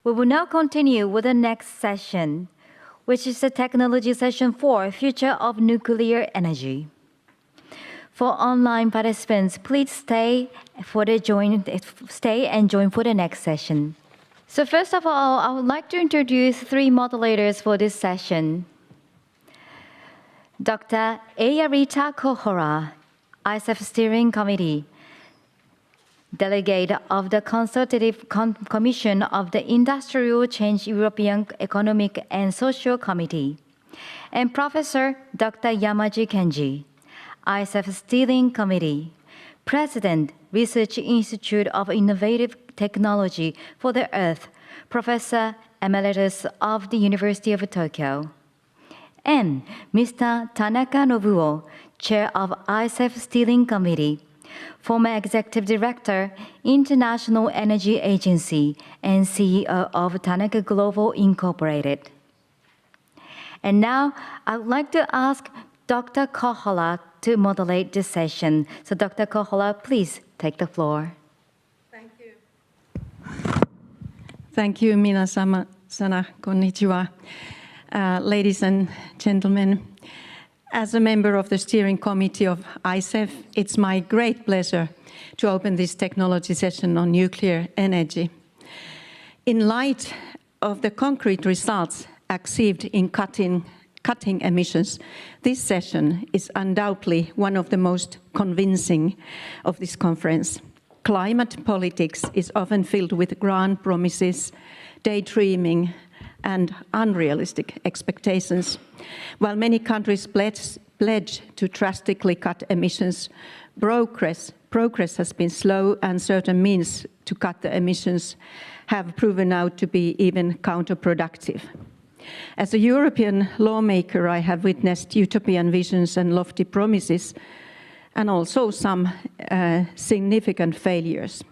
We will now continue with the next session, which is the Technology Session 4, Future of Nuclear Energy. For online participants, please stay and join for the next session. So first of all, I would like to introduce 3 moderators for this session. Dr. Eyarita Kohora, ICEF Steering Committee, Delegate of the Consultative Commission of the Industrial Change European Economic and Social Committee, and Professor Dr. Yamaji Kenji, ICEF Steering Committee, President, Research Institute of Innovative Technology for the Earth, Professor Emeritus of the University of Tokyo, and Mr. Tanaka Nobuo, Chair of ICEF Steering Committee, former Executive Director, International Energy Agency, and CEO of Tanaka Global Incorporated. And now, I would like to ask Dr. Kohora to moderate this session. So Dr. Kohora, please take the floor. Thank you. Thank you, Mina-sama, konnichiwa. Ladies and gentlemen, as a member of the steering committee of ICEF, it's my great pleasure to open this technology session on nuclear energy. In light of the concrete results achieved in cutting emissions, this session is undoubtedly one of the most convincing of this conference. Climate politics is often filled with grand promises, daydreaming, and unrealistic expectations. While many countries pledge to drastically cut emissions, progress has been slow, and certain means to cut the emissions have proven out to be even counterproductive. As a European lawmaker, I have witnessed utopian visions and lofty promises, and also some significant failures.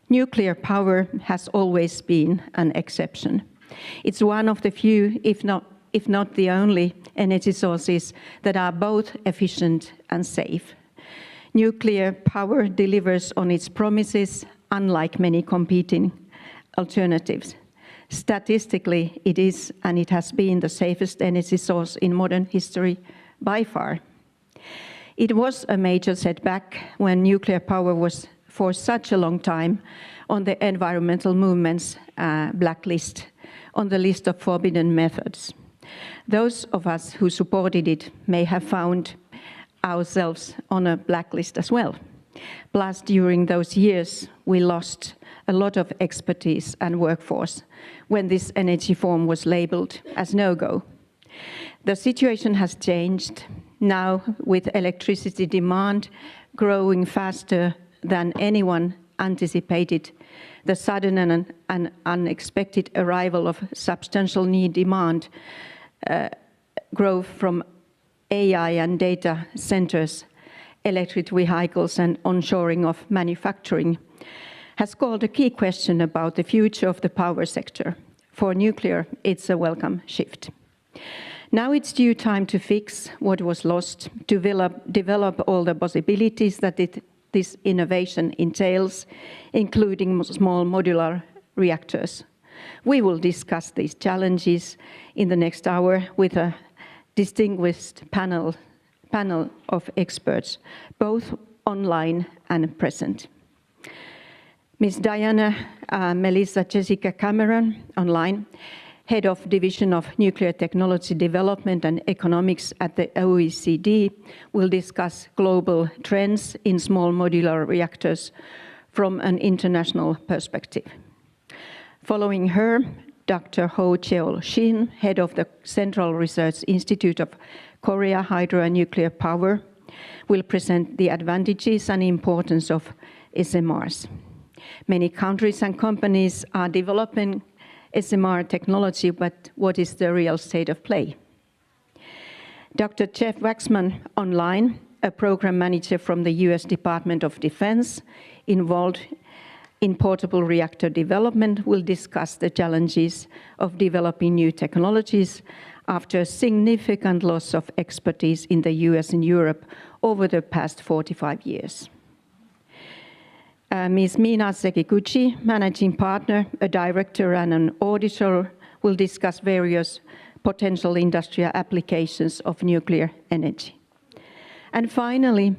Nuclear power has always been an exception. It's one of the few, if not the only, energy sources that are both efficient and safe. Nuclear power delivers on its promises, unlike many competing alternatives. Statistically, it is and it has been the safest energy source in modern history by far. It was a major setback when nuclear power was for such a long time on the environmental movement's blacklist, on the list of forbidden methods. Those of us who supported it may have found ourselves on a blacklist as well. Plus, during those years, we lost a lot of expertise and workforce when this energy form was labeled as no-go. The situation has changed now, with electricity demand growing faster than anyone anticipated. The sudden and unexpected arrival of substantial new demand growth from AI and data centers, electric vehicles, and onshoring of manufacturing has called a key question about the future of the power sector. For nuclear, it's a welcome shift. Now it's due time to fix what was lost, develop all the possibilities that this innovation entails, including small modular reactors. We will discuss these challenges in the next hour with a distinguished panel of experts, both online and present. Ms. Diane Melissa Jessica Cameron, online, Head of Division of Nuclear Technology Development and Economics at the OECD, will discuss global trends in small modular reactors from an international perspective. Following her, Dr. Cheol Shin, Head of the Central Research Institute of Korea Hydro and Nuclear Power, will present the advantages and importance of SMRs. Many countries and companies are developing SMR technology, but what is the real state of play? Dr. Jeff Waksman, online, a program manager from the US Department of Defense involved in portable reactor development, will discuss the challenges of developing new technologies after a significant loss of expertise in the US and Europe over the past 45 years. Ms. Mina Sekiguchi, Managing Partner, a Director and an Auditor, will discuss various potential industrial applications of nuclear energy. And finally,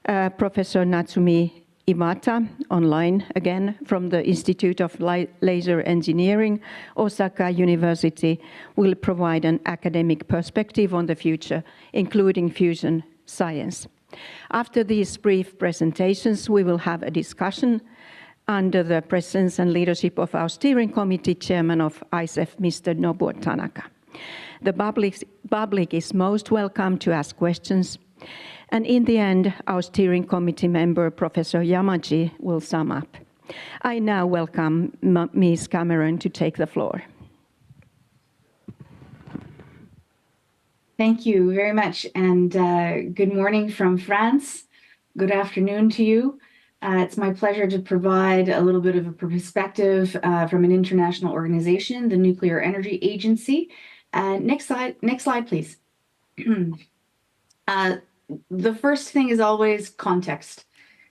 Professor Natsumi IWATA, online again, from the Institute of Laser Engineering, Osaka University, will provide an academic perspective on the future, including fusion science. After these brief presentations, we will have a discussion under the presence and leadership of our steering committee chairman of ICEF, Mr. Nobuo Tanaka. The public is most welcome to ask questions. And in the end, our steering committee member, Professor Yamaji, will sum up. I now welcome Ms. Cameron to take the floor. Thank you very much, and good morning from France. Good afternoon to you. It's my pleasure to provide a little bit of a perspective from an international organization, the Nuclear Energy Agency. Next slide, please. The first thing is always context.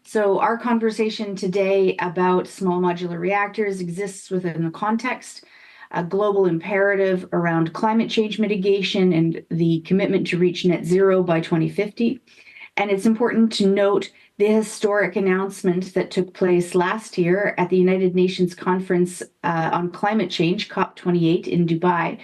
So our conversation today about small modular reactors exists within a context, a global imperative around climate change mitigation and the commitment to reach net zero by 2050. And it's important to note the historic announcement that took place last year at the United Nations Conference on Climate Change, COP28 in Dubai,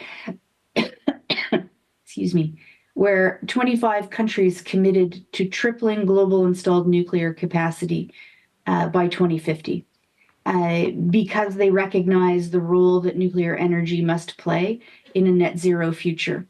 excuse me, where 25 countries committed to tripling global installed nuclear capacity by 2050. Because they recognize the role that nuclear energy must play in a net zero future.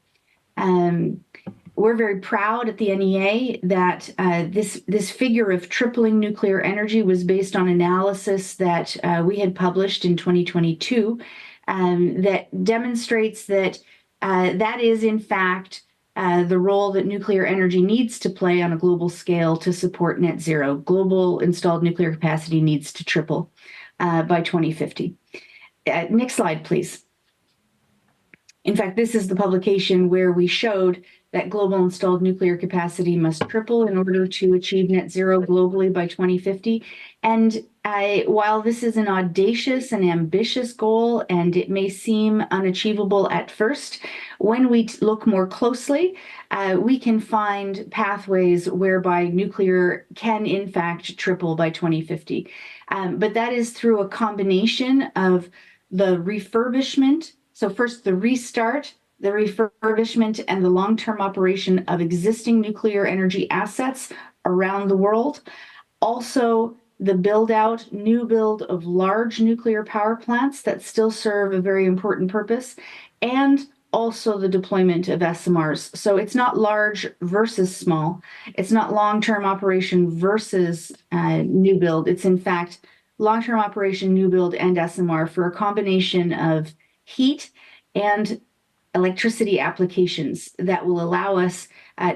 We're very proud at the NEA that this figure of tripling nuclear energy was based on analysis that we had published in 2022 that demonstrates that that is in fact the role that nuclear energy needs to play on a global scale to support net zero. Global installed nuclear capacity needs to triple by 2050. Next slide, please. In fact, this is the publication where we showed that global installed nuclear capacity must triple in order to achieve net zero globally by 2050. And while this is an audacious and ambitious goal, and it may seem unachievable at first, when we look more closely, we can find pathways whereby nuclear can in fact triple by 2050. But that is through a combination of the refurbishment. So first the restart, the refurbishment, and the long-term operation of existing nuclear energy assets around the world. Also, the new build of large nuclear power plants that still serve a very important purpose, and also the deployment of SMRs. So it's not large versus small. It's not long-term operation versus new build. It's in fact long-term operation, new build, and SMR for a combination of heat and electricity applications that will allow us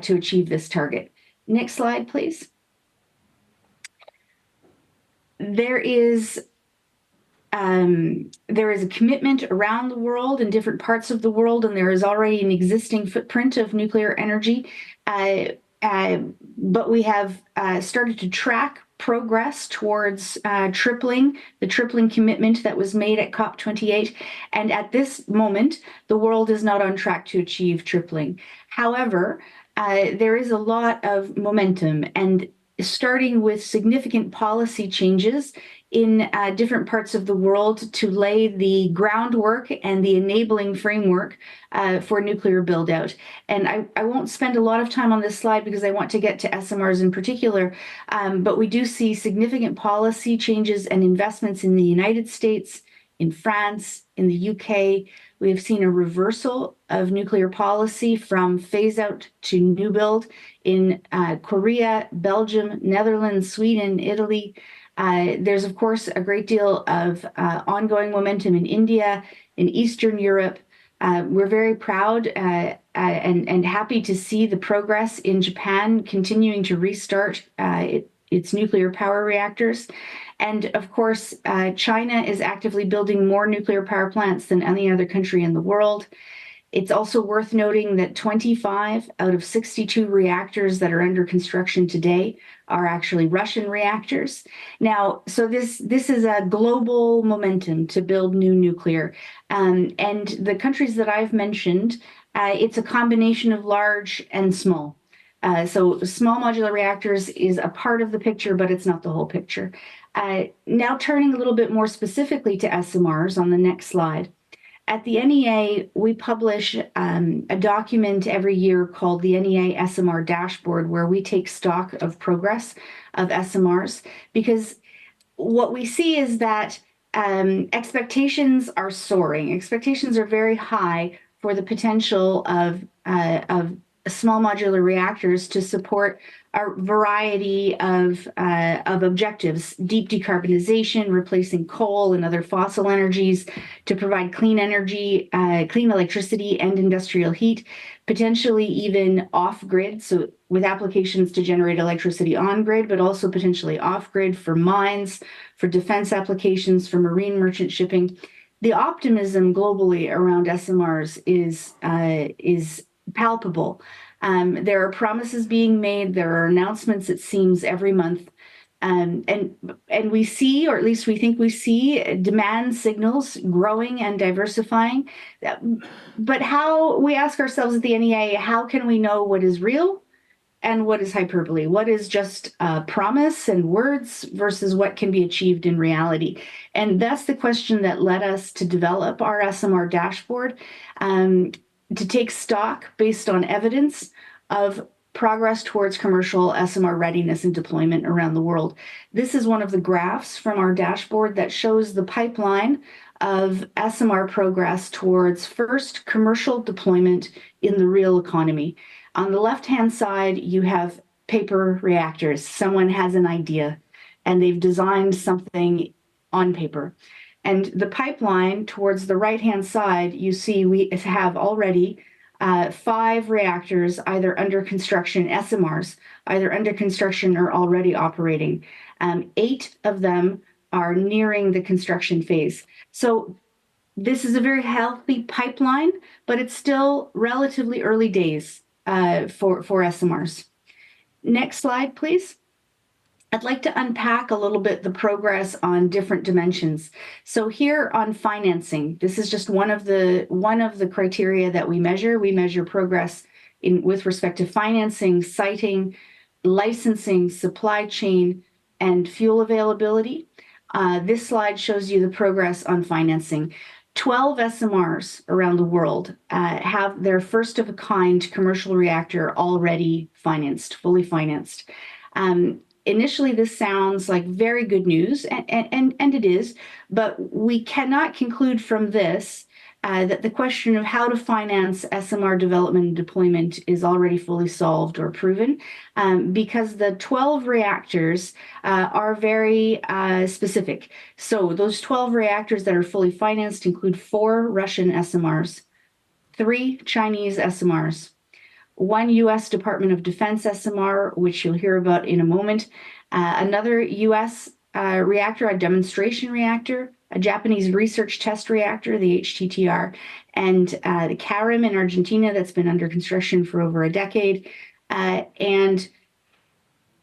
to achieve this target. Next slide, please. There is a commitment around the world in different parts of the world, and there is already an existing footprint of nuclear energy. But we have started to track progress towards the tripling commitment that was made at COP28. And at this moment, the world is not on track to achieve tripling. However, there is a lot of momentum, and starting with significant policy changes in different parts of the world to lay the groundwork and the enabling framework for nuclear build-out. And I won't spend a lot of time on this slide because I want to get to SMRs in particular, but we do see significant policy changes and investments in the United States, in France, in the UK. We have seen a reversal of nuclear policy from phase-out to new build in Korea, Belgium, Netherlands, Sweden, Italy. There's, of course, a great deal of ongoing momentum in India, in Eastern Europe. We're very proud and happy to see the progress in Japan continuing to restart its nuclear power reactors. And of course, China is actively building more nuclear power plants than any other country in the world. It's also worth noting that 25 out of 62 reactors that are under construction today are actually Russian reactors. Now, so this is a global momentum to build new nuclear. And the countries that I've mentioned, it's a combination of large and small. So small modular reactors is a part of the picture, but it's not the whole picture. Now turning a little bit more specifically to SMRs on the next slide. At the NEA, we publish a document every year called the NEA SMR Dashboard, where we take stock of progress of SMRs, because what we see is that expectations are soaring. Expectations are very high for the potential of small modular reactors to support a variety of objectives: deep decarbonization, replacing coal and other fossil energies, to provide clean energy, clean electricity and industrial heat, potentially even off-grid, so with applications to generate electricity on-grid, but also potentially off-grid for mines, for defense applications, for marine merchant shipping. The optimism globally around SMRs is palpable. There are promises being made. There are announcements, it seems, every month. And we see, or at least we think we see, demand signals growing and diversifying. But how, we ask ourselves at the NEA, how can we know what is real and what is hyperbole? What is just promise and words versus what can be achieved in reality? And that's the question that led us to develop our SMR dashboard, to take stock based on evidence of progress towards commercial SMR readiness and deployment around the world. This is one of the graphs from our dashboard that shows the pipeline of SMR progress towards first commercial deployment in the real economy. On the left-hand side, you have paper reactors. Someone has an idea and they've designed something on paper. And the pipeline towards the right-hand side, you see we have already 5 reactors either under construction, SMRs, either under construction or already operating. 8 of them are nearing the construction phase. So this is a very healthy pipeline, but it's still relatively early days for SMRs. Next slide, please. I'd like to unpack a little bit the progress on different dimensions. So here on financing, this is just one of the criteria that we measure. We measure progress with respect to financing, siting, licensing, supply chain, and fuel availability. This slide shows you the progress on financing. 12 SMRs around the world have their first of a kind commercial reactor already financed, fully financed. Initially, this sounds like very good news, and it is, but we cannot conclude from this that the question of how to finance SMR development and deployment is already fully solved or proven, because the 12 reactors are very specific. So those 12 reactors that are fully financed include 4 Russian SMRs, 3 Chinese SMRs, 1 U.S. Department of Defense SMR, which you'll hear about in a moment, another U.S. reactor, a demonstration reactor, a Japanese research test reactor, the HTTR, and the CARIM in Argentina that's been under construction for over a decade. And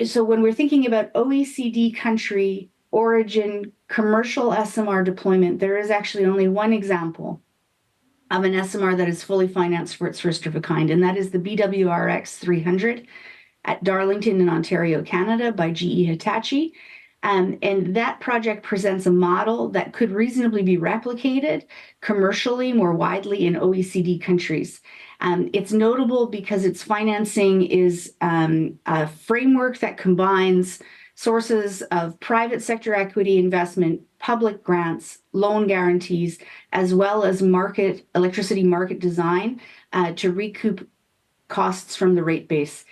so when we're thinking about OECD country origin commercial SMR deployment, there is actually only one example of an SMR that is fully financed for its first of a kind, and that is the BWRX 300 at Darlington in Ontario, Canada by GE Hitachi. And that project presents a model that could reasonably be replicated commercially more widely in OECD countries. It's notable because its financing is a framework that combines sources of private sector equity investment, public grants, loan guarantees, as well as electricity market design to recoup costs from the rate base.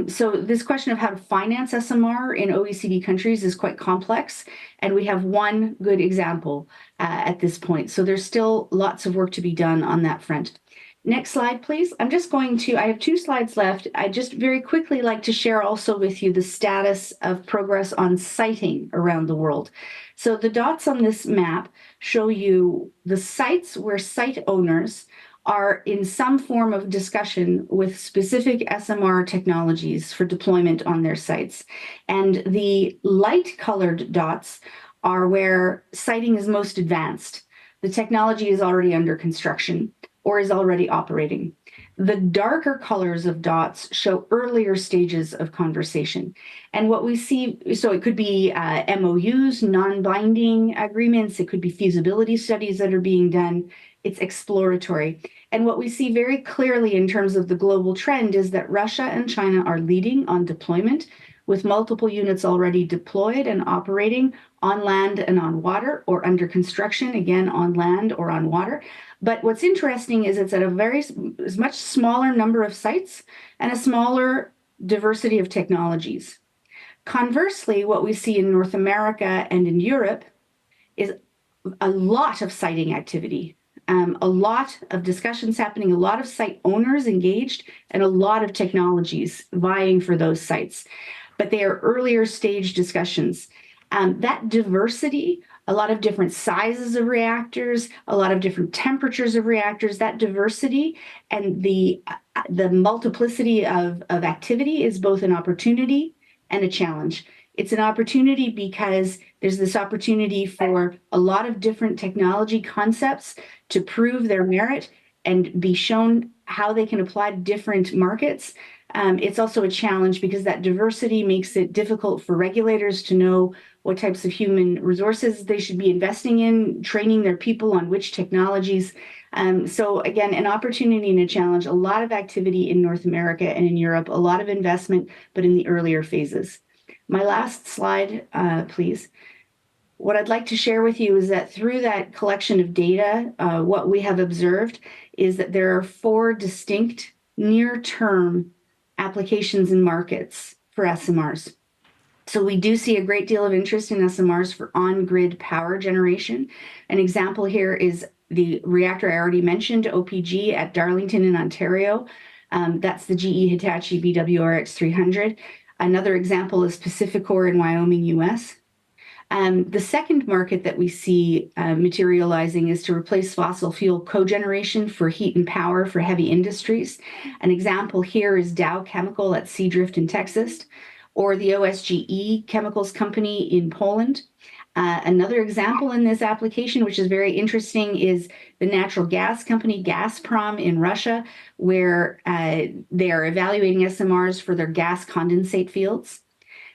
So this question of how to finance SMR in OECD countries is quite complex, and we have one good example at this point. So there's still lots of work to be done on that front. Next slide, please. I have 2 slides left. I just very quickly like to share also with you the status of progress on siting around the world. So the dots on this map show you the sites where site owners are in some form of discussion with specific SMR technologies for deployment on their sites. And the light-colored dots are where siting is most advanced. The technology is already under construction or is already operating. The darker colors of dots show earlier stages of conversation. And what we see, so it could be MOUs, non-binding agreements, it could be feasibility studies that are being done. It's exploratory. And what we see very clearly in terms of the global trend is that Russia and China are leading on deployment, with multiple units already deployed and operating on land and on water, or under construction, again, on land or on water. But what's interesting is it's at a much smaller number of sites and a smaller diversity of technologies. Conversely, what we see in North America and in Europe is a lot of siting activity, a lot of discussions happening, a lot of site owners engaged, and a lot of technologies vying for those sites. But they are earlier stage discussions. That diversity, a lot of different sizes of reactors, a lot of different temperatures of reactors, that diversity and the multiplicity of activity is both an opportunity and a challenge. It's an opportunity because there's this opportunity for a lot of different technology concepts to prove their merit and be shown how they can apply to different markets. It's also a challenge because that diversity makes it difficult for regulators to know what types of human resources they should be investing in, training their people on which technologies. So again, an opportunity and a challenge, a lot of activity in North America and in Europe, a lot of investment, but in the earlier phases. My last slide, please. What I'd like to share with you is that through that collection of data, what we have observed is that there are 4 distinct near-term applications and markets for SMRs. So we do see a great deal of interest in SMRs for on-grid power generation. An example here is the reactor I already mentioned, OPG at Darlington in Ontario. That's the GE Hitachi BWRX-300. Another example is Pacificor in Wyoming, US. The second market that we see materializing is to replace fossil fuel cogeneration for heat and power for heavy industries. An example here is Dow Chemical at Seadrift in Texas, or the OSGE Chemicals Company in Poland. Another example in this application, which is very interesting, is the natural gas company Gazprom in Russia, where they are evaluating SMRs for their gas condensate fields.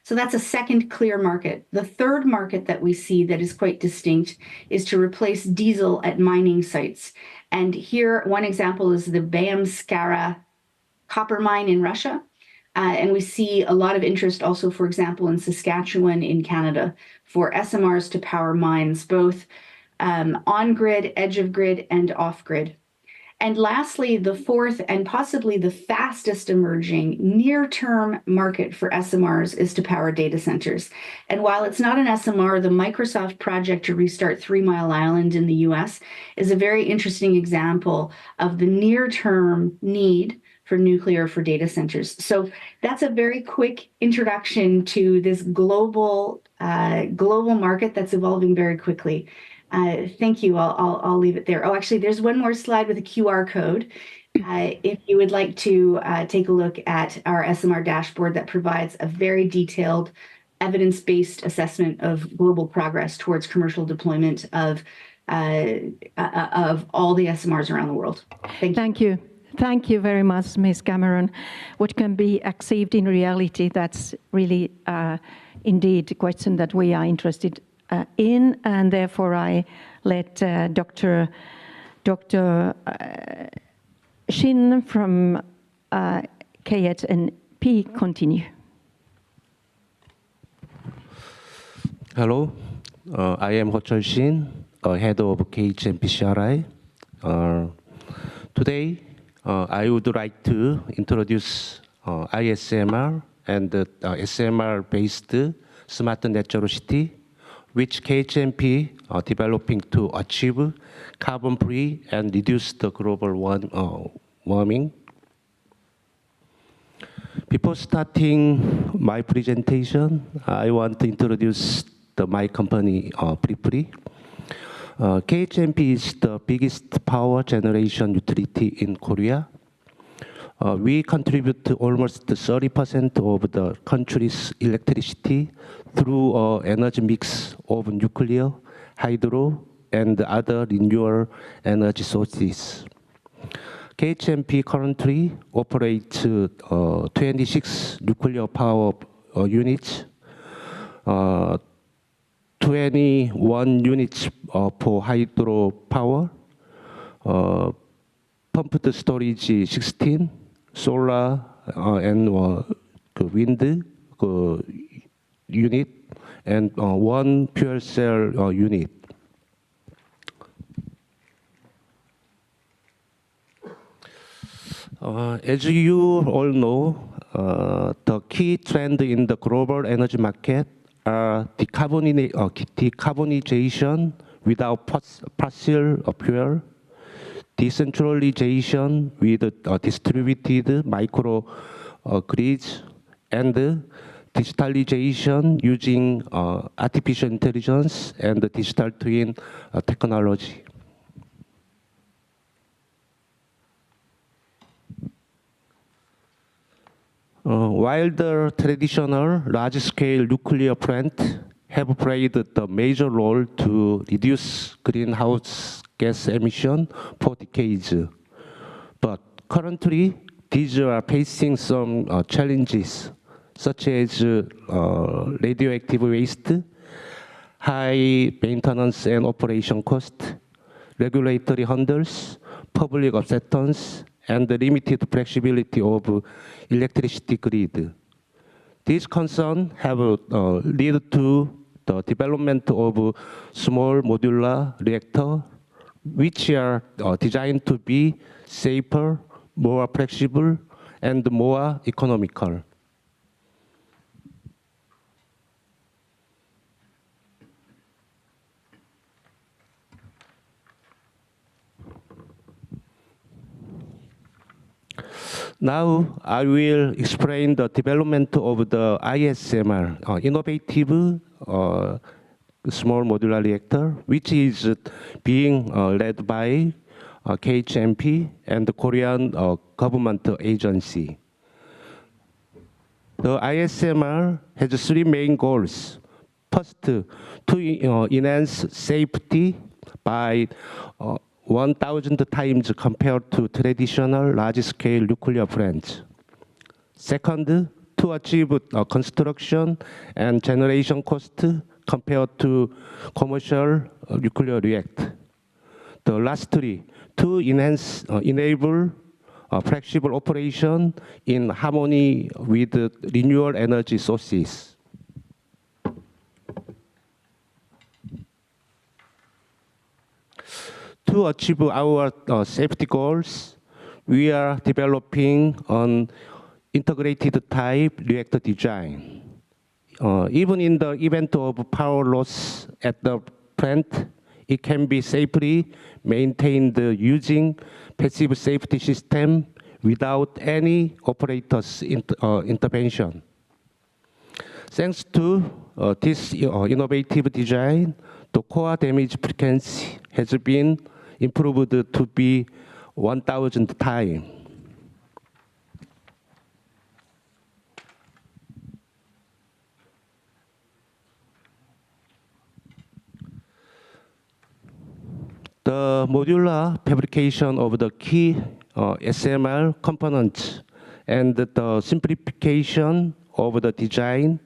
So that's a second clear market. The third market that we see that is quite distinct is to replace diesel at mining sites. And here, one example is the Bayamskara copper mine in Russia. And we see a lot of interest also, for example, in Saskatchewan in Canada for SMRs to power mines, both on-grid, edge-of-grid, and off-grid. And lastly, the fourth and possibly the fastest emerging near-term market for SMRs is to power data centers. And while it's not an SMR, the Microsoft project to restart 3 Mile Island in the US is a very interesting example of the near-term need for nuclear for data centers. So that's a very quick introduction to this global market that's evolving very quickly. Thank you. I'll leave it there. Oh, actually, there's one more slide with a QR code. If you would like to take a look at our SMR dashboard that provides a very detailed evidence-based assessment of global progress towards commercial deployment of all the SMRs around the world. Thank you. Thank you. Thank you very much, Ms. Cameron. What can be achieved in reality, that's really indeed a question that we are interested in, and therefore I let Dr. Shin from KHNP continue. Hello, I am Ho-cheol Shin, head of KHNP CRI. Today, I would like to introduce ISMR and SMR-based smart natural city, which KHNP are developing to achieve carbon-free and reduce the global warming. Before starting my presentation, I want to introduce my company briefly. KHNP is the biggest power generation utility in Korea. We contribute to almost 30% of the country's electricity through an energy mix of nuclear, hydro, and other renewable energy sources. KHNP currently operates 26 nuclear power units, 21 units for hydro power, pumped storage 16, solar and wind unit, and one fuel cell unit. As you all know, the key trend in the global energy market are decarbonization without fossil fuel, decentralization with distributed micro grids, and digitalization using artificial intelligence and digital twin technology. While the traditional large-scale nuclear plants have played the major role to reduce greenhouse gas emission for decades, but currently these are facing some challenges, such as radioactive waste, high maintenance and operation cost, regulatory hurdles, public acceptance, and the limited flexibility of electricity grid. These concerns have led to the development of small modular reactors, which are designed to be safer, more flexible, and more economical. Now, I will explain the development of the ISMR, innovative small modular reactor, which is being led by KHNP and the Korean government agency. The ISMR has three main goals. First, to enhance safety by 1,000 times compared to traditional large-scale nuclear plants. Second, to achieve construction and generation cost compared to commercial nuclear reactor. Lastly, to enable flexible operation in harmony with renewable energy sources. To achieve our safety goals, we are developing an integrated type reactor design. Even in the event of power loss at the plant, it can be safely maintained using passive safety system without any operator's intervention. Thanks to this innovative design, the core damage frequency has been improved to be 1,000 times. The modular fabrication of the key SMR components and the simplification of the design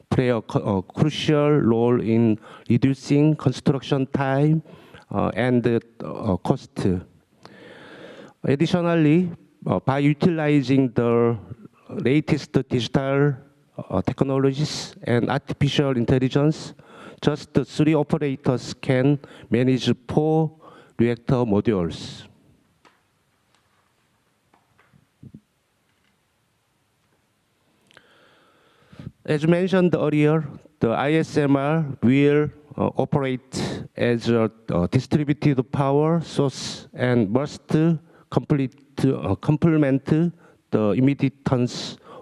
play a crucial role in reducing construction time and cost. Additionally, by utilizing the latest digital technologies and artificial intelligence, just 3 operators can manage 4 reactor modules. As mentioned earlier, the ISMR will operate as a distributed power source and must complement the immediate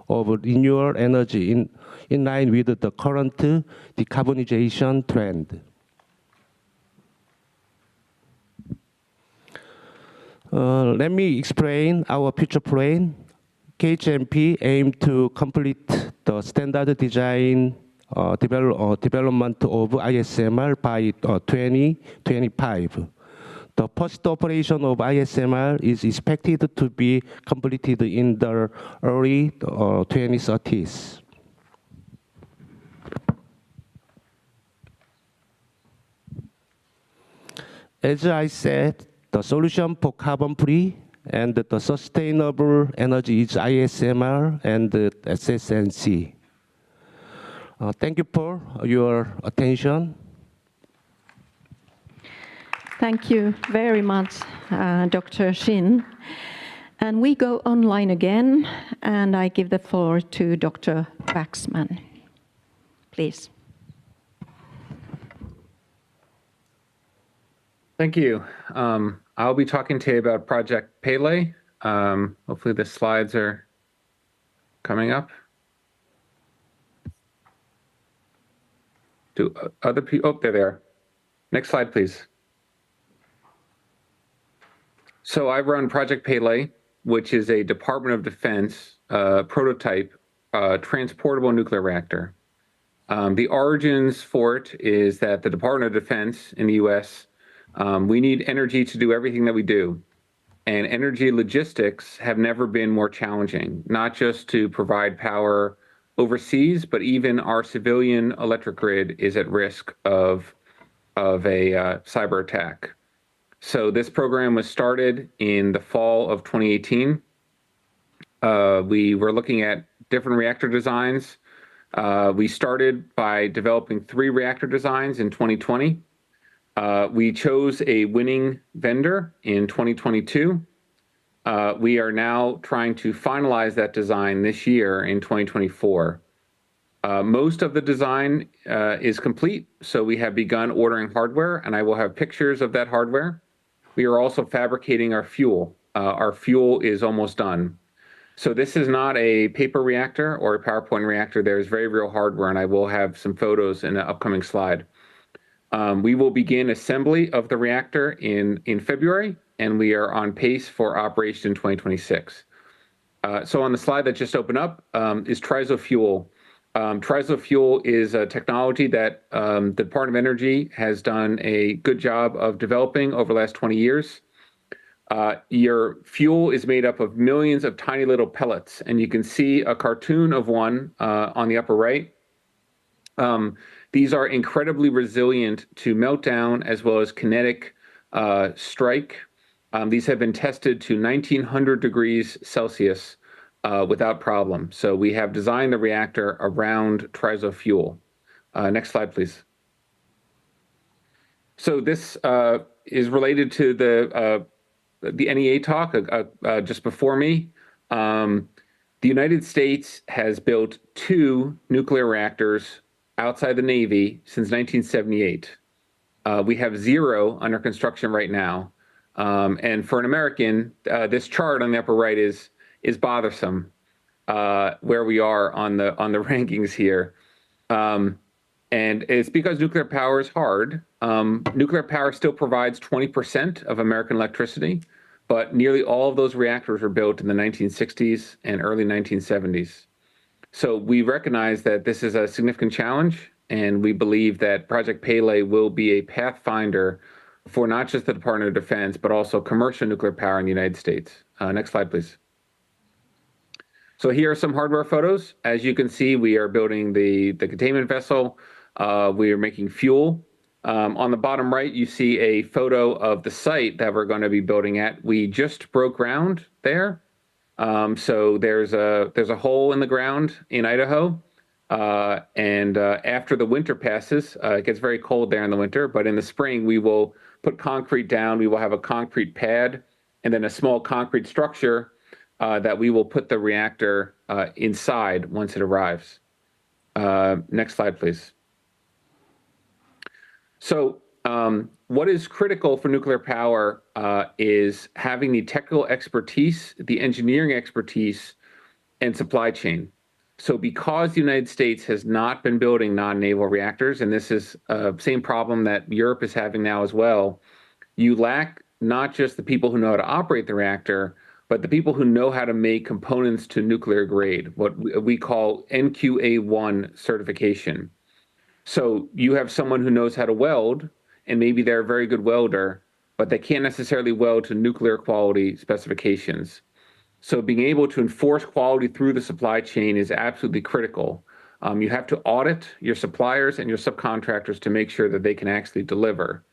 of renewable energy in line with the current decarbonization trend. Let me explain our future plan. KHNP aim to complete the standard design development of ISMR by 2025. The first operation of ISMR is expected to be completed in the early 2030s. As I said, the solution for carbon-free and the sustainable energy is ISMR and SSNC. Thank you for your attention. Thank you very much, Dr. Shin. And we go online again, and I give the floor to Dr. Waksman. Please. Thank you. I'll be talking today about Project Pele. Hopefully the slides are coming up. Do other people, oh, there. Next slide, please. So I run Project Pele, which is a Department of Defense prototype transportable nuclear reactor. The origins for it is that the Department of Defense in the US, we need energy to do everything that we do. And energy logistics have never been more challenging, not just to provide power overseas, but even our civilian electric grid is at risk of a cyber attack. So this program was started in the fall of 2018. We were looking at different reactor designs. We started by developing 3 reactor designs in 2020. We chose a winning vendor in 2022. We are now trying to finalize that design this year in 2024. Most of the design is complete, so we have begun ordering hardware, and I will have pictures of that hardware. We are also fabricating our fuel. Our fuel is almost done. So this is not a paper reactor or a PowerPoint reactor. There's very real hardware, and I will have some photos in an upcoming slide. We will begin assembly of the reactor in February, and we are on pace for operation in 2026. So on the slide that just opened up is TRISO fuel. TRISO fuel is a technology that the Department of Energy has done a good job of developing over the last 20 years. Your fuel is made up of millions of tiny little pellets, and you can see a cartoon of one on the upper right. These are incredibly resilient to meltdown as well as kinetic strike. These have been tested to 1900 degrees Celsius without problem. So we have designed the reactor around TRISO fuel. Next slide, please. So this is related to the NEA talk just before me. The United States has built 2 nuclear reactors outside the Navy since 1978. We have 0 under construction right now. And for an American, this chart on the upper right is bothersome, where we are on the rankings here. And it's because nuclear power is hard. Nuclear power still provides 20% of American electricity, but nearly all of those reactors were built in the 1960s and early 1970s. So we recognize that this is a significant challenge, and we believe that Project Pele will be a pathfinder for not just the Department of Defense, but also commercial nuclear power in the United States. Next slide, please. So here are some hardware photos. As you can see, we are building the containment vessel. We are making fuel. On the bottom right, you see a photo of the site that we're going to be building at. We just broke ground there. So there's a hole in the ground in Idaho. And after the winter passes, it gets very cold there in the winter, but in the spring, we will put concrete down. We will have a concrete pad and then a small concrete structure that we will put the reactor inside once it arrives. Next slide, please. So what is critical for nuclear power is having the technical expertise, the engineering expertise, and supply chain. So because the United States has not been building non-naval reactors, and this is the same problem that Europe is having now as well, you lack not just the people who know how to operate the reactor, but the people who know how to make components to nuclear grade, what we call NQA1 certification. So you have someone who knows how to weld, and maybe they're a very good welder, but they can't necessarily weld to nuclear quality specifications. So being able to enforce quality through the supply chain is absolutely critical. You have to audit your suppliers and your subcontractors to make sure that they can actually deliver.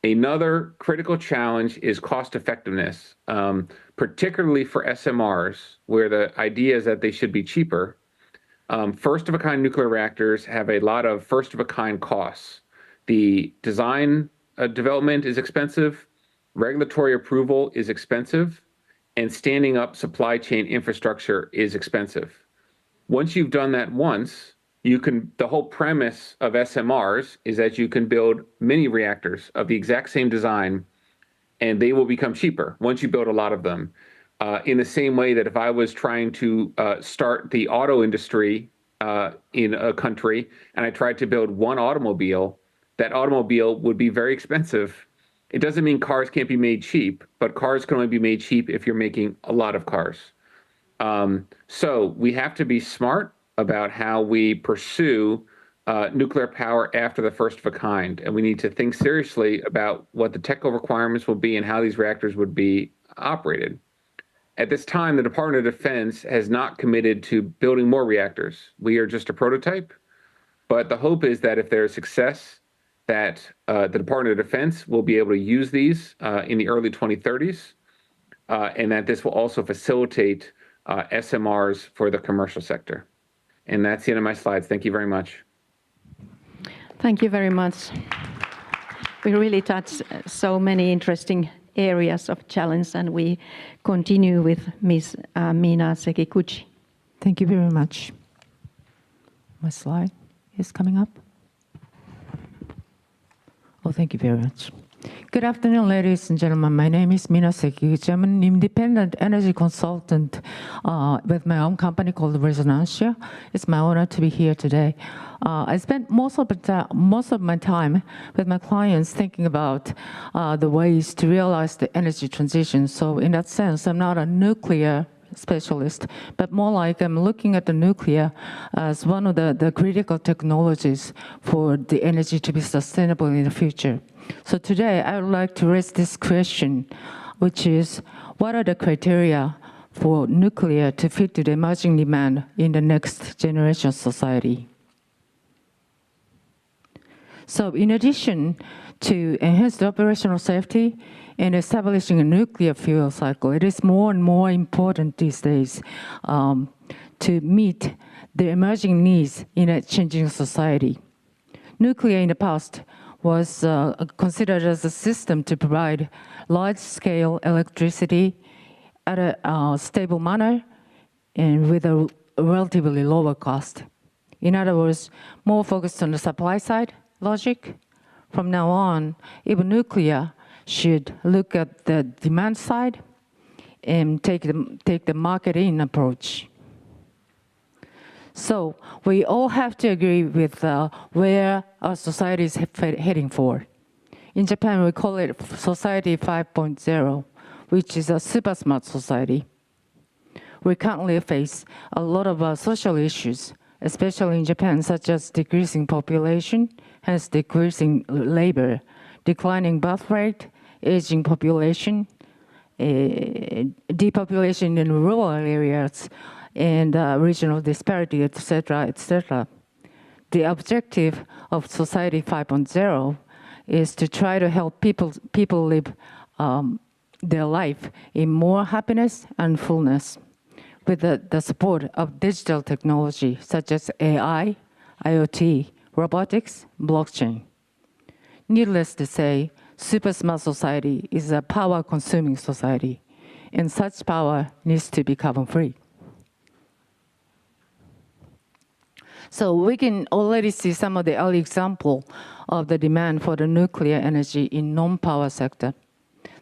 Another critical challenge is cost effectiveness, particularly for SMRs, where the idea is that they should be cheaper. First-of-a-kind nuclear reactors have a lot of first-of-a-kind costs. The design development is expensive, regulatory approval is expensive, and standing up supply chain infrastructure is expensive. Once you've done that once, the whole premise of SMRs is that you can build mini reactors of the exact same design, and they will become cheaper once you build a lot of them. In the same way that if I was trying to start the auto industry in a country and I tried to build one automobile, that automobile would be very expensive. It doesn't mean cars can't be made cheap, but cars can only be made cheap if you're making a lot of cars. So we have to be smart about how we pursue nuclear power after the first of a kind. And we need to think seriously about what the technical requirements will be and how these reactors would be operated. At this time, the Department of Defense has not committed to building more reactors. We are just a prototype, but the hope is that if there's success, that the Department of Defense will be able to use these in the early 2030s, and that this will also facilitate SMRs for the commercial sector. And that's the end of my slides. Thank you very much. Thank you very much. We really touched so many interesting areas of challenge, and we continue with Ms. Mina Sekiguchi. Thank you very much. My slide is coming up. Oh, thank you very much. Good afternoon, ladies and gentlemen. My name is Mina Sekiguchi. I'm an independent energy consultant with my own company called Resonancia. It's my honor to be here today. I spent most of my time with my clients thinking about the ways to realize the energy transition. So in that sense, I'm not a nuclear specialist, but more like I'm looking at the nuclear as one of the critical technologies for the energy to be sustainable in the future. So today I would like to raise this question, which is, what are the criteria for nuclear to fit to the emerging demand in the next generation society? So in addition to enhanced operational safety and establishing a nuclear fuel cycle, it is more and more important these days to meet the emerging needs in a changing society. Nuclear in the past was considered as a system to provide large-scale electricity at a stable manner and with a relatively lower cost. In other words, more focused on the supply side logic. From now on, even nuclear should look at the demand side and take the market-in approach. So we all have to agree with where our society is heading for. In Japan, we call it Society 5.0, which is a super smart society. We currently face a lot of social issues, especially in Japan, such as decreasing population, hence decreasing labor, declining birth rate, aging population, depopulation in rural areas, and regional disparity, etc., etc. The objective of Society 5.0 is to try to help people live their life in more happiness and fullness with the support of digital technology such as AI, IoT, robotics, blockchain. Needless to say, super smart society is a power-consuming society, and such power needs to be carbon-free. So we can already see some of the early example of the demand for the nuclear energy in non-power sector.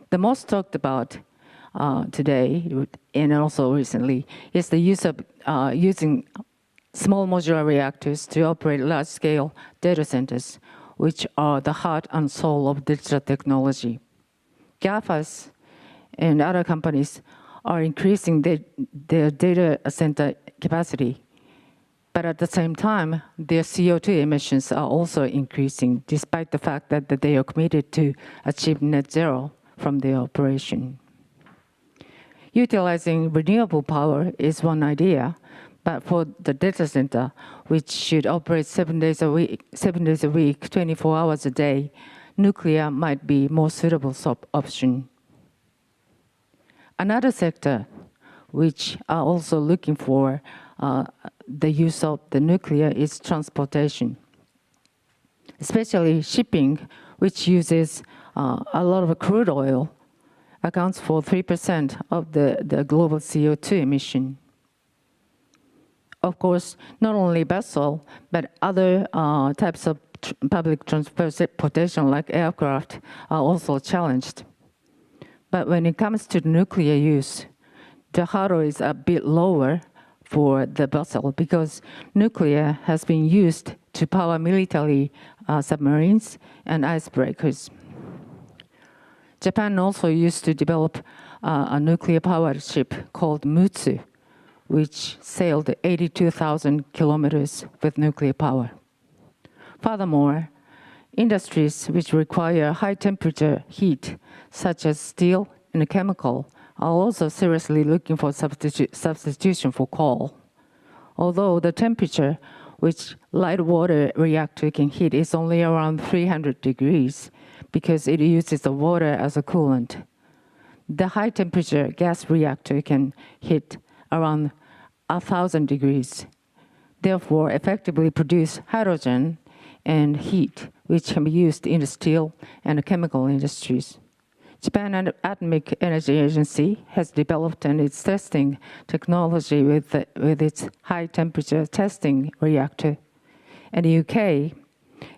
The most talked about today, and also recently, is the use of using small modular reactors to operate large-scale data centers, which are the heart and soul of digital technology. GAFAs and other companies are increasing their data center capacity. But at the same time, their CO2 emissions are also increasing, despite the fact that they are committed to achieve net zero from their operation. Utilizing renewable power is one idea, but for the data center, which should operate 7 days a week, 24 hours a day, nuclear might be a more suitable option. Another sector which are also looking for the use of the nuclear is transportation, especially shipping, which uses a lot of crude oil, accounts for 3% of the global CO2 emission. Of course, not only vessel, but other types of public transportation like aircraft are also challenged. But when it comes to nuclear use, the hurdle is a bit lower for the vessel because nuclear has been used to power military submarines and icebreakers. Japan also used to develop a nuclear-powered ship called Mutsu, which sailed 82,000 kilometers with nuclear power. Furthermore, industries which require high-temperature heat, such as steel and chemical, are also seriously looking for substitution for coal. Although the temperature which light water reactor can heat is only around 300 degrees because it uses the water as a coolant. The high temperature gas reactor can heat around 1,000 degrees, therefore effectively produce hydrogen and heat, which can be used in the steel and chemical industries. Japan Atomic Energy Agency has developed and is testing technology with its high-temperature testing reactor. And the UK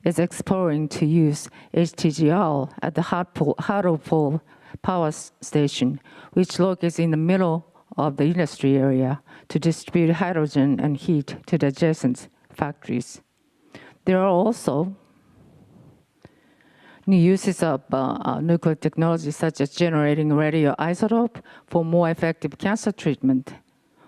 is exploring to use HTGL at the Hartlepool power station, which locates in the middle of the industry area to distribute hydrogen and heat to the adjacent factories. There are also new uses of nuclear technology, such as generating radioisotope for more effective cancer treatment,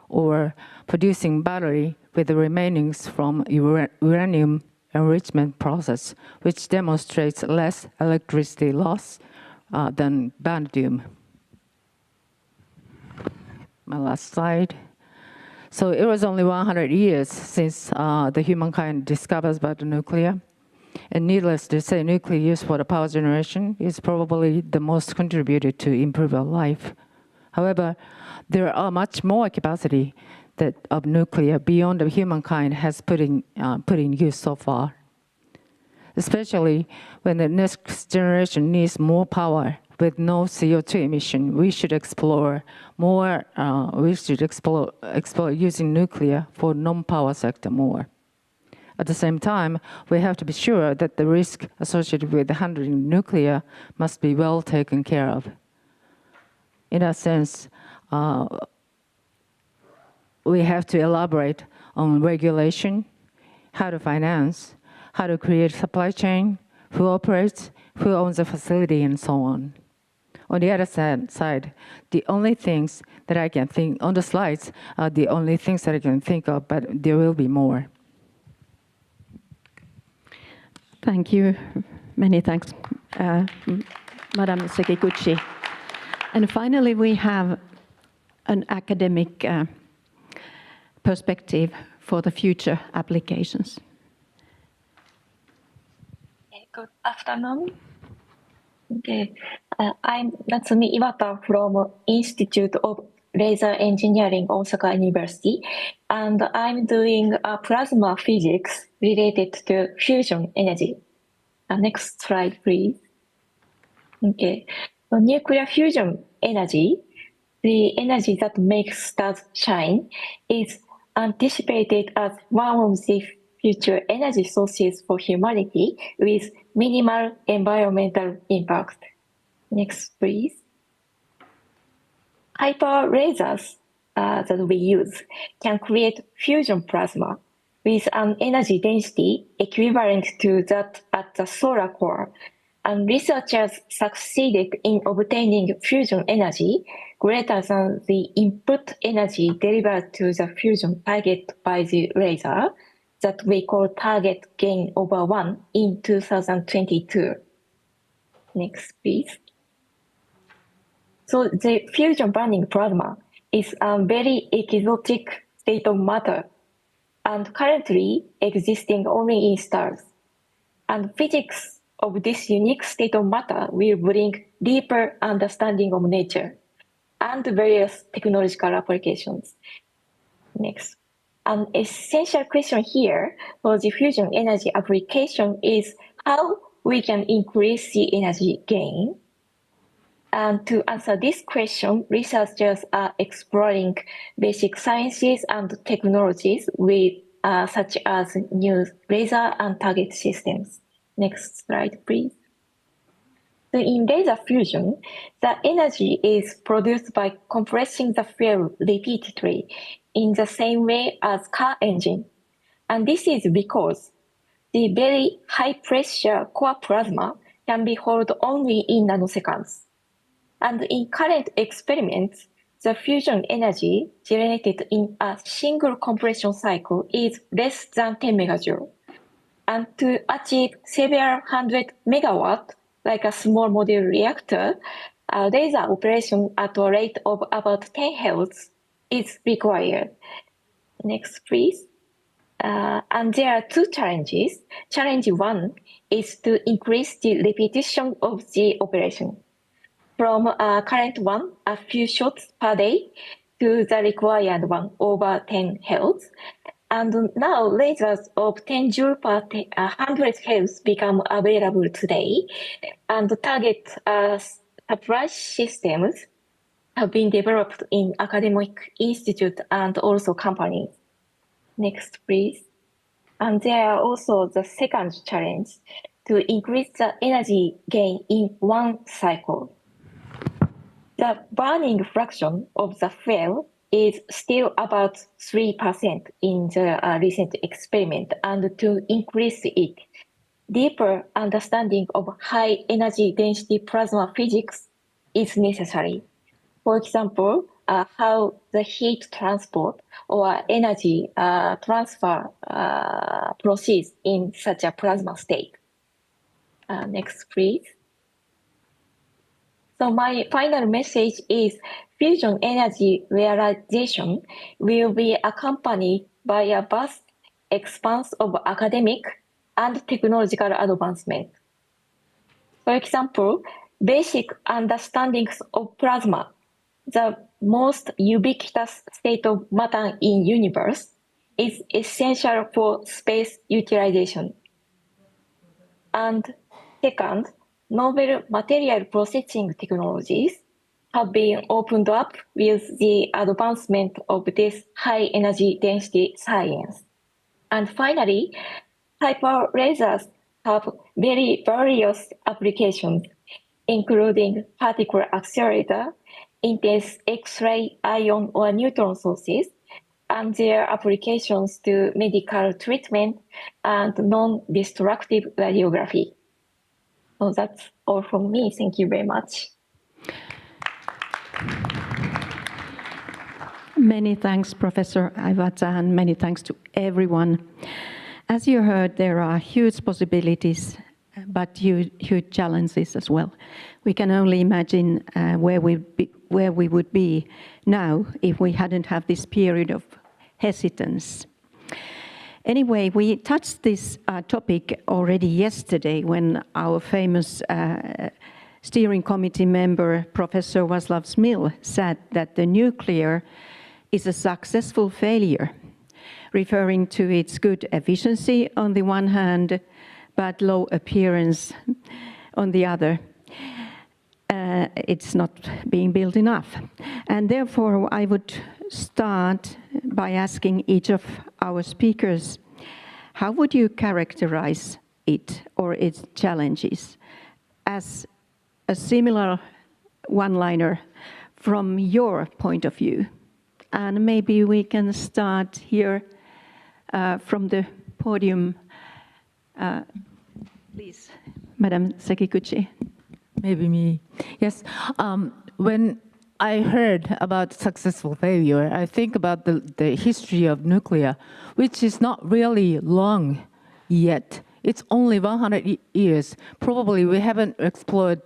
or producing battery with the remainings from uranium enrichment process, which demonstrates less electricity loss than vanadium. My last slide. So it was only 100 years since the humankind discovers about the nuclear. And needless to say, nuclear use for the power generation is probably the most contributed to improve our life. However, there are much more capacity of nuclear beyond the humankind has put in use so far. Especially when the next generation needs more power with no CO2 emission, we should explore more. We should explore using nuclear for non-power sector more. At the same time, we have to be sure that the risk associated with handling nuclear must be well taken care of. In that sense, we have to elaborate on regulation, how to finance, how to create supply chain, who operates, who owns the facility, and so on. On the other side, the only things that I can think on the slides are the only things that I can think of, but there will be more. Thank you. Many thanks, Madam Sekiguchi. And finally, we have an academic perspective for the future applications. Good afternoon. Okay. I'm Natsumi Iwata from Institute of Laser Engineering, Osaka University, and I'm doing plasma physics related to fusion energy. Next slide, please. Okay. So nuclear fusion energy, the energy that makes stars shine, is anticipated as one of the future energy sources for humanity with minimal environmental impact. Next, please. Hyper lasers that we use can create fusion plasma with an energy density equivalent to that at the solar core, and researchers succeeded in obtaining fusion energy greater than the input energy delivered to the fusion target by the laser that we call target gain over 1 in 2022. Next, please. So the fusion burning plasma is a very exotic state of matter and currently existing only in stars. And physics of this unique state of matter will bring deeper understanding of nature and various technological applications. Next. An essential question here for the fusion energy application is how we can increase the energy gain. And to answer this question, researchers are exploring basic sciences and technologies with such as new laser and target systems. Next slide, please. So in laser fusion, the energy is produced by compressing the fuel repeatedly in the same way as car engine. And this is because the very high pressure core plasma can be held only in nanoseconds. And in current experiments, the fusion energy generated in a single compression cycle is less than 10 megajoule. And to achieve several hundred megawatt, like a small modular reactor, laser operation at a rate of about 10 Hertz is required. Next, please. And there are two challenges. Challenge one is to increase the repetition of the operation from current one, a few shots per day, to the required one, over 10 Hertz. And now lasers of 10 joule per 100 Hertz become available today. And the target supply systems have been developed in academic institutes and also companies. Next, please. And there are also the second challenge to increase the energy gain in one cycle. The burning fraction of the fuel is still about 3% in the recent experiment, and to increase it, deeper understanding of high energy density plasma physics is necessary. For example, how the heat transport or energy transfer proceeds in such a plasma state. Next, please. So my final message is fusion energy realization will be accompanied by a vast expanse of academic and technological advancement. For example, basic understandings of plasma, the most ubiquitous state of matter in universe, is essential for space utilization. And second, novel material processing technologies have been opened up with the advancement of this high energy density science. And finally, hyper lasers have very various applications, including particle accelerator, intense X-ray, ion or neutron sources, and their applications to medical treatment and non-destructive radiography. So that's all from me. Thank you very much. Many thanks, Professor IWATA, and many thanks to everyone. As you heard, there are huge possibilities, but huge challenges as well. We can only imagine where we would be now if we hadn't have this period of hesitance. Anyway, we touched this topic already yesterday when our famous steering committee member, Professor Václav Smil, said that the nuclear is a successful failure, referring to its good efficiency on the one hand, but low appearance on the other. It's not being built enough. And therefore, I would start by asking each of our speakers, how would you characterize it or its challenges as a similar one-liner from your point of view? And maybe we can start here from the podium. Please, Madam Sekiguchi. Maybe me. Yes. When I heard about successful failure, I think about the history of nuclear, which is not really long yet. It's only 100 years. Probably we haven't explored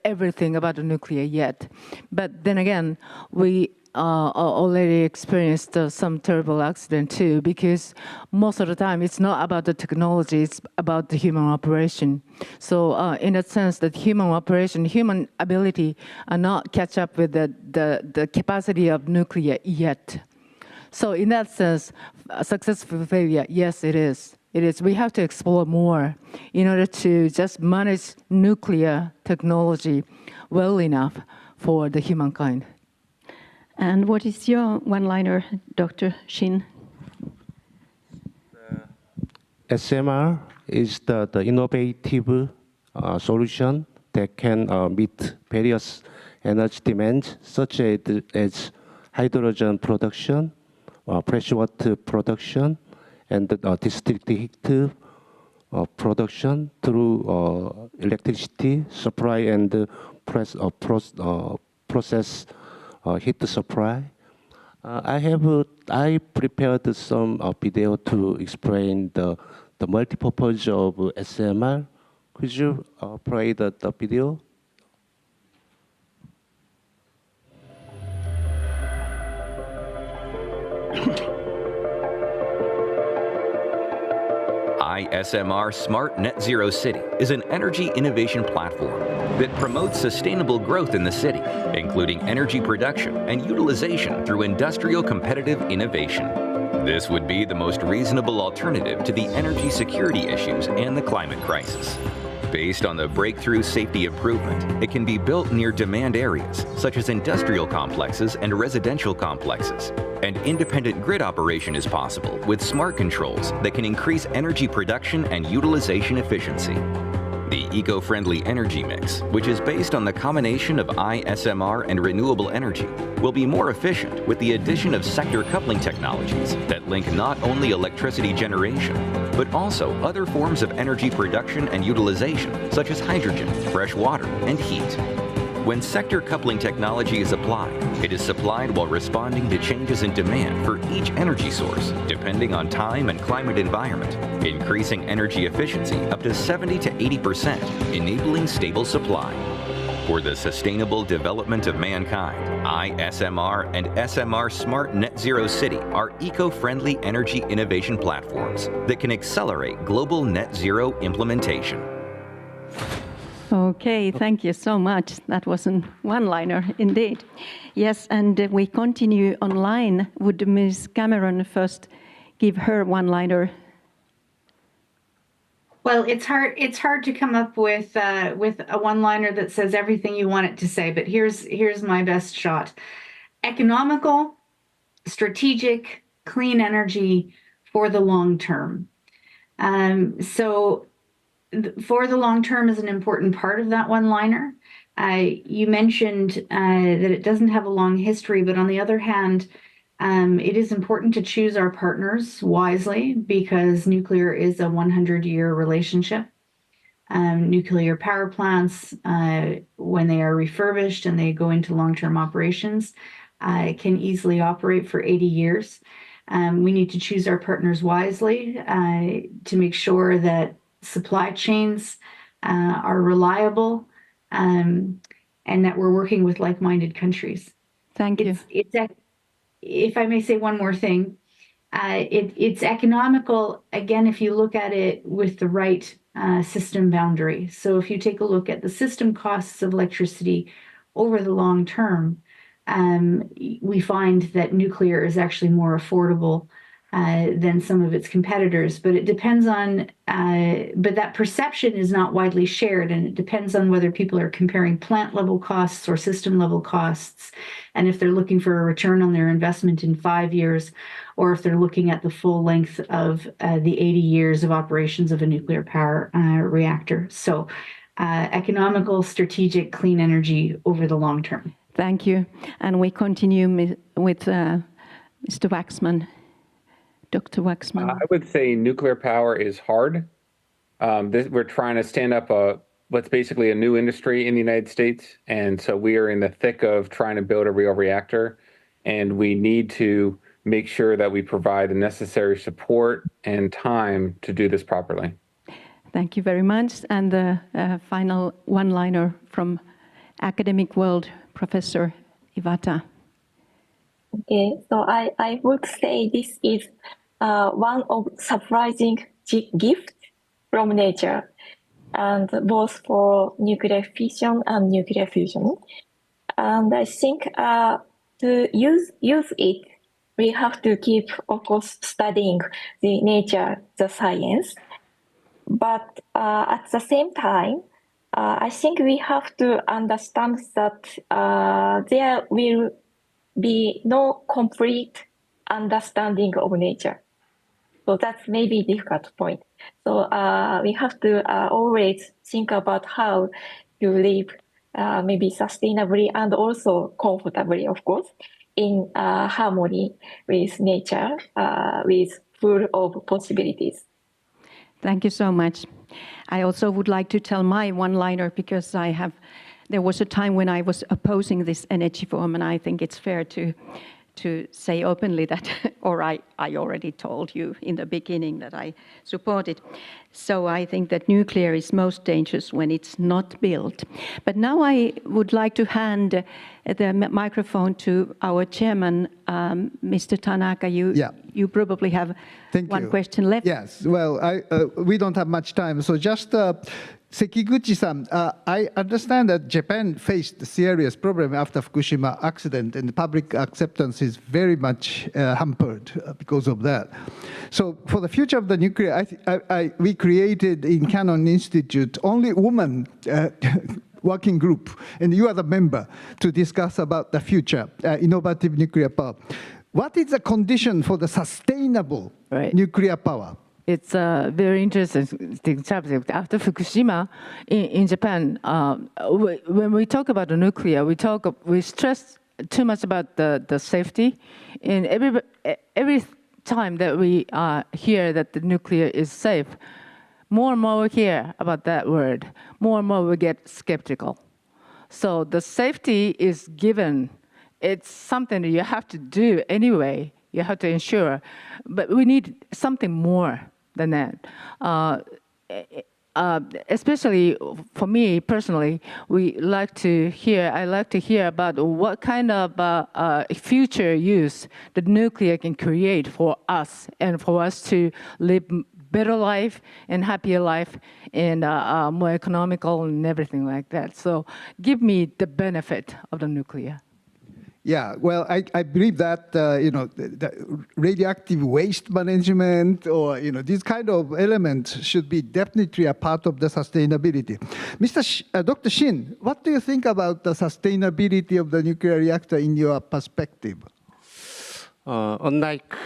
everything about the nuclear yet. But then again, we already experienced some terrible accident too, because most of the time it's not about the technology, it's about the human operation. So in that sense, that human operation, human ability are not catch up with the capacity of nuclear yet. So in that sense, successful failure, yes, it is. It is. We have to explore more in order to just manage nuclear technology well enough for the humankind. And what is your one-liner, Dr. Shin? SMR is the innovative solution that can meet various energy demands, such as hydrogen production, freshwater production, and district heat production through electricity supply and process heat supply. I prepared some video to explain the multi-purpose of SMR. Could you play the video? ISMR Smart Net Zero City is an energy innovation platform that promotes sustainable growth in the city, including energy production and utilization through industrial competitive innovation. This would be the most reasonable alternative to the energy security issues and the climate crisis. Based on the breakthrough safety improvement, it can be built near demand areas, such as industrial complexes and residential complexes. And independent grid operation is possible with smart controls that can increase energy production and utilization efficiency. The eco-friendly energy mix, which is based on the combination of ISMR and renewable energy, will be more efficient with the addition of sector coupling technologies that link not only electricity generation, but also other forms of energy production and utilization, such as hydrogen, fresh water, and heat. When sector coupling technology is applied, it is supplied while responding to changes in demand for each energy source, depending on time and climate environment, increasing energy efficiency up to 70 to 80%, enabling stable supply. For the sustainable development of mankind, ISMR and SMR Smart Net Zero City are eco-friendly energy innovation platforms that can accelerate global net zero implementation. Okay, thank you so much. That was a one-liner indeed. Yes, and we continue online. Would Ms. Cameron first give her one-liner? Well, it's hard to come up with a one-liner that says everything you want it to say, but here's my best shot. Economical, strategic, clean energy for the long term. So for the long term is an important part of that one-liner. You mentioned that it doesn't have a long history, but on the other hand, it is important to choose our partners wisely because nuclear is a 100-year relationship. Nuclear power plants, when they are refurbished and they go into long-term operations, can easily operate for 80 years. We need to choose our partners wisely to make sure that supply chains are reliable and that we're working with like-minded countries. Thank you. If I may say one more thing, it's economical, again, if you look at it with the right system boundary. So if you take a look at the system costs of electricity over the long term, we find that nuclear is actually more affordable than some of its competitors, but it depends on, but that perception is not widely shared, and it depends on whether people are comparing plant level costs or system level costs, and if they're looking for a return on their investment in 5 years, or if they're looking at the full length of the 80 years of operations of a nuclear power reactor. So economical, strategic, clean energy over the long term. Thank you. And we continue with Mr. Waksman. Dr. Waksman. I would say nuclear power is hard. We're trying to stand up what's basically a new industry in the United States. And so we are in the thick of trying to build a real reactor. And we need to make sure that we provide the necessary support and time to do this properly. Thank you very much. And the final one-liner from academic world, Professor Iwata. Okay, so I would say this is one of surprising gift from nature, and both for nuclear fission and nuclear fusion. And I think to use it, we have to keep, of course, studying the nature, the science. But at the same time, I think we have to understand that there will be no complete understanding of nature. So that's maybe a difficult point. So we have to always think about how to live maybe sustainably and also comfortably, of course, in harmony with nature, with full of possibilities. Thank you so much. I also would like to tell my one-liner because there was a time when I was opposing this energy form, and I think it's fair to say openly that, or I already told you in the beginning that I support it. So I think that nuclear is most dangerous when it's not built. But now I would like to hand the microphone to our chairman, Mr. Tanaka. You probably have one question left. Yes, well, we don't have much time, so just Sekiguchi-san, I understand that Japan faced a serious problem after Fukushima accident, and the public acceptance is very much hampered because of that. So for the future of the nuclear, we created in Canon Institute only woman working group, and you are the member to discuss about the future innovative nuclear power. What is the condition for the sustainable nuclear power? It's a very interesting subject. After Fukushima in Japan, when we talk about the nuclear, we stress too much about the safety. And every time that we hear that the nuclear is safe, more and more we hear about that word, more and more we get skeptical. So the safety is given. It's something that you have to do anyway. You have to ensure. But we need something more than that. Especially for me personally, I like to hear about what kind of future use the nuclear can create for us and for us to live better life and happier life and more economical and everything like that. So give me the benefit of the nuclear. Yeah, well, I believe that the radioactive waste management or these kind of elements should be definitely a part of the sustainability. Dr. Shin, what do you think about the sustainability of the nuclear reactor in your perspective? Unlike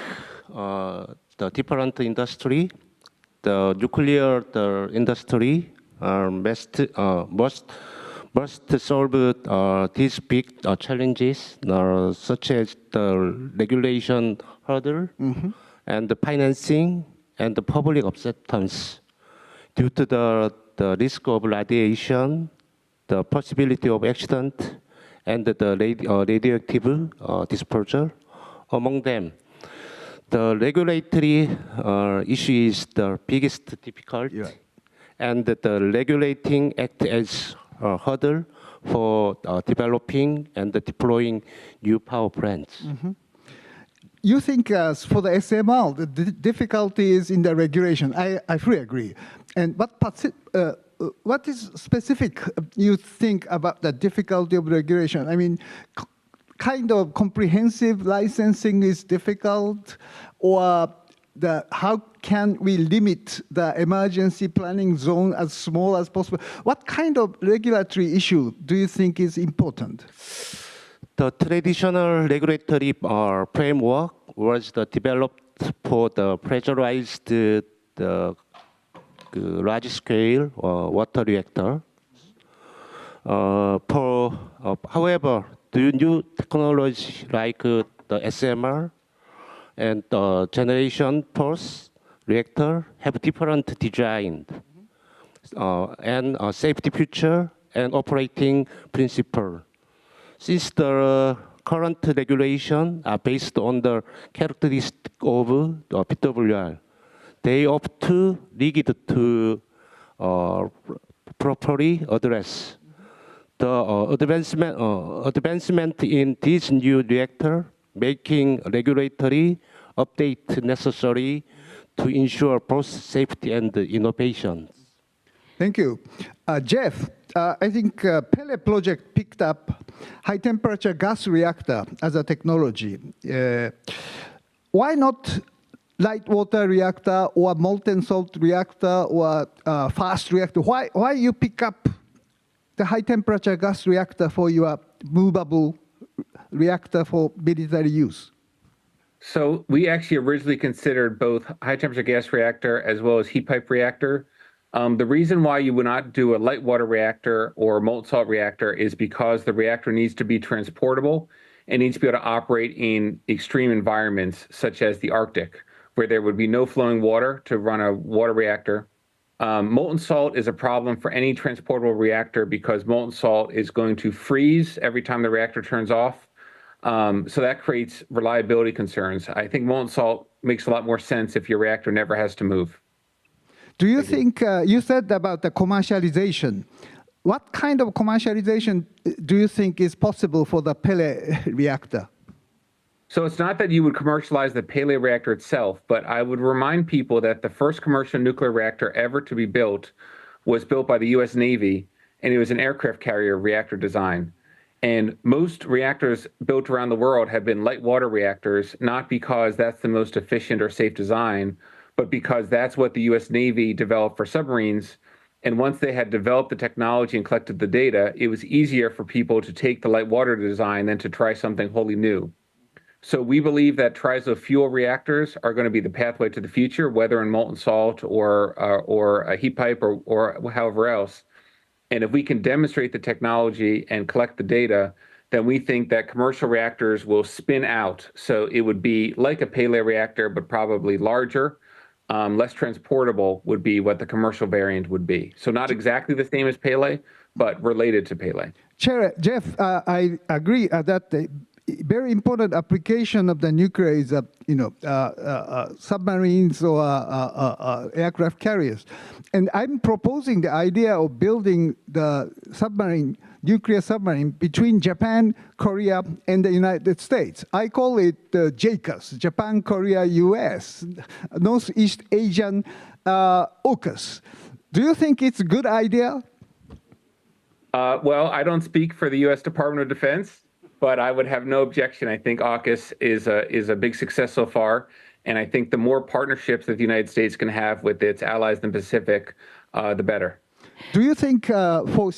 the different industry, the nuclear industry must solve these big challenges, such as the regulation hurdle and the financing and the public acceptance due to the risk of radiation, the possibility of accident, and the radioactive disposal. Among them, the regulatory issue is the biggest difficulty, and the regulating act as a hurdle for developing and deploying new power plants. You think for the SMR, the difficulty is in the regulation. I fully agree. And what is specific you think about the difficulty of regulation? I mean, kind of comprehensive licensing is difficult, or how can we limit the emergency planning zone as small as possible? What kind of regulatory issue do you think is important? The traditional regulatory framework was developed for the pressurized large-scale water reactor. However, the new technology like the SMR and the generation pulse reactor have different design. and safety feature and operating principle. Since the current regulation are based on the characteristic of PWR, they opt to rigid to properly address the advancement in this new reactor, making regulatory update necessary to ensure both safety and innovation. Thank you. Jeff, I think Pele project picked up high temperature gas reactor as a technology. Why not light water reactor or molten salt reactor or fast reactor? Why you pick up the high temperature gas reactor for your movable reactor for military use? So we actually originally considered both high temperature gas reactor as well as heat pipe reactor. The reason why you would not do a light water reactor or molten salt reactor is because the reactor needs to be transportable and needs to be able to operate in extreme environments such as the Arctic, where there would be no flowing water to run a water reactor. Molten salt is a problem for any transportable reactor because molten salt is going to freeze every time the reactor turns off. So that creates reliability concerns. I think molten salt makes a lot more sense if your reactor never has to move. Do you think, you said about the commercialization. What kind of commercialization do you think is possible for the Pele reactor? So it's not that you would commercialize the Pele reactor itself, but I would remind people that the first commercial nuclear reactor ever to be built was built by the US Navy, and it was an aircraft carrier reactor design. And most reactors built around the world have been light water reactors, not because that's the most efficient or safe design, but because that's what the US Navy developed for submarines. And once they had developed the technology and collected the data, it was easier for people to take the light water design than to try something wholly new. So we believe that TRISO fuel reactors are going to be the pathway to the future, whether in molten salt or a heat pipe or however else. And if we can demonstrate the technology and collect the data, then we think that commercial reactors will spin out. So it would be like a Pele reactor, but probably larger, less transportable would be what the commercial variant would be. So not exactly the same as Pele, but related to Pele. Chair, Jeff, I agree that the very important application of the nuclear is, submarines or aircraft carriers. And I'm proposing the idea of building the submarine, nuclear submarine between Japan, Korea, and the United States. I call it JACUS, Japan, Korea, US, Northeast Asian AUKUS. Do you think it's a good idea? Well, I don't speak for the US Department of Defense, but I would have no objection. I think AUKUS is a big success so far. And I think the more partnerships that the United States can have with its allies in the Pacific, the better. Do you think, for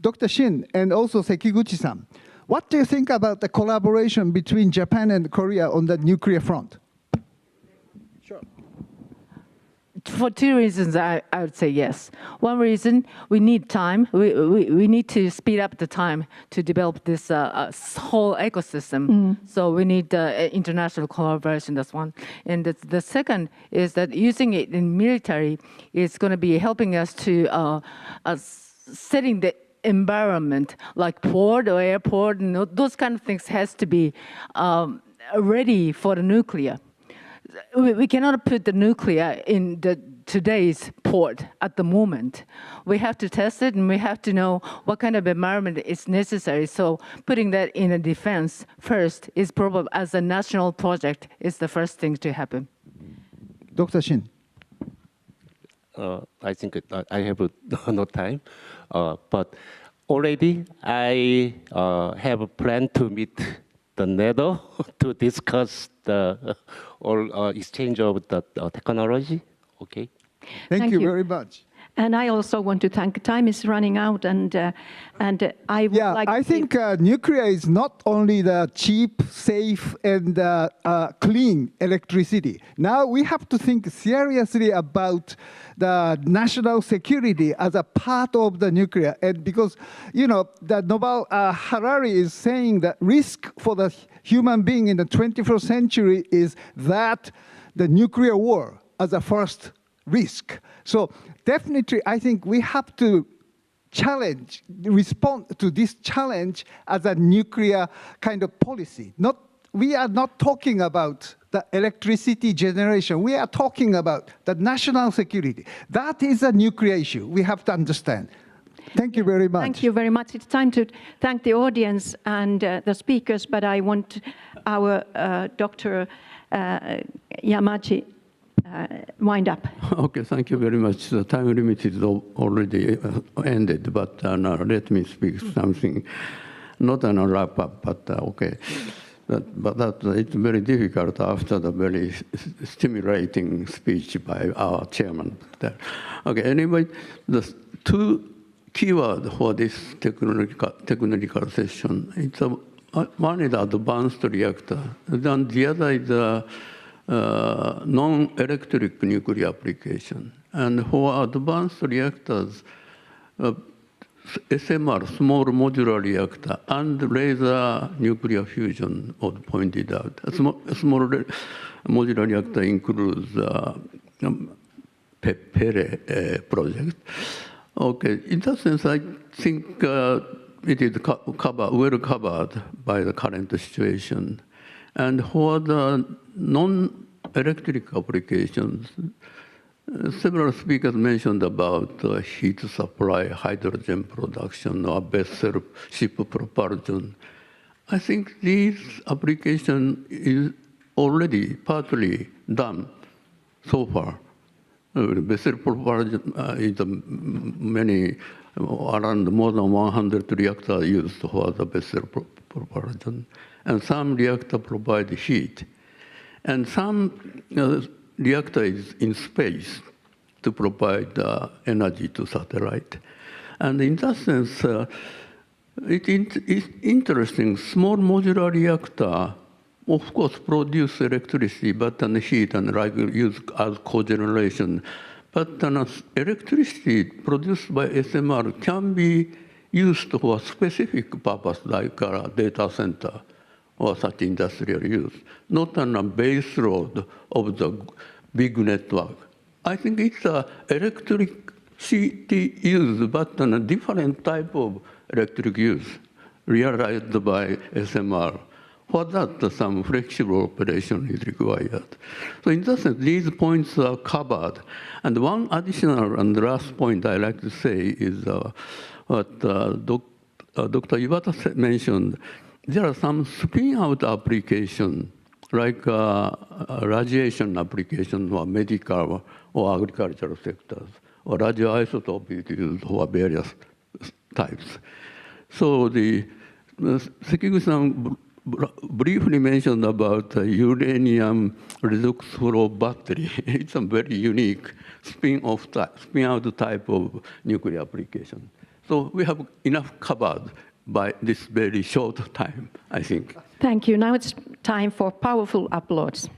Dr. Shin and also Sekiguchi-san, what do you think about the collaboration between Japan and Korea on the nuclear front? Sure. For two reasons, I would say yes. One reason, we need time. We need to speed up the time to develop this whole ecosystem. So we need international collaboration, that's one. And the second is that using it in military is going to be helping us to setting the environment, like port or airport, and those kind of things has to be ready for the nuclear. We cannot put the nuclear in today's port at the moment. We have to test it, and we have to know what kind of environment is necessary. So putting that in a defense first is probably, as a national project, is the first thing to happen. Dr. Shin. I think I have no time, but already I have a plan to meet the NATO to discuss the exchange of the technology. Okay. Thank you very much. And I also want to thank. Time is running out, and I would like. I think nuclear is not only the cheap, safe, and clean electricity. Now we have to think seriously about the national security as a part of the nuclear, and because the Nobel Harari is saying that risk for the human being in the 21st century is that the nuclear war as a first risk. So definitely, I think we have to respond to this challenge as a nuclear kind of policy. We are not talking about the electricity generation. We are talking about the national security. That is a nuclear issue. We have to understand. Thank you very much. Thank you very much. It's time to thank the audience and the speakers, but I want our Dr. Yamaji wind up. Okay, thank you very much. The time limit is already ended, but let me speak something, not a wrap up, but okay. But it's very difficult after the very stimulating speech by our chairman. Okay, anyway, the two keywords for this technical session, one is advanced reactor, then the other is non-electric nuclear application. And for advanced reactors, SMR, small modular reactor, and laser nuclear fusion was pointed out. A small modular reactor includes PERE project. Okay, in that sense, I think it is well covered by the current situation. And for the non-electric applications, several speakers mentioned about heat supply, hydrogen production, or vessel ship propulsion. I think this application is already partly done so far. Vessel propulsion is around more than 100 reactors used for the vessel propulsion. And some reactors provide heat. And some reactor is in space to provide energy to satellite. And in that sense, it's interesting. Small modular reactor, of course, produce electricity, but heat and use as cogeneration. But electricity produced by SMR can be used for specific purpose, like a data center or such industrial use, not on a base load of the big network. I think it's electricity use, but a different type of electric use realized by SMR. For that, some flexible operation is required. So in that sense, these points are covered. And one additional and last point I like to say is what Dr. IWATA mentioned. There are some spin-out applications, like radiation application for medical or agricultural sectors, or radioisotope is used for various types. So the Sekiguchi-san briefly mentioned about uranium redox flow battery. It's a very unique spin-out type of nuclear application. So we have enough covered by this very short time, I think. Thank you. Now it's time for powerful applause.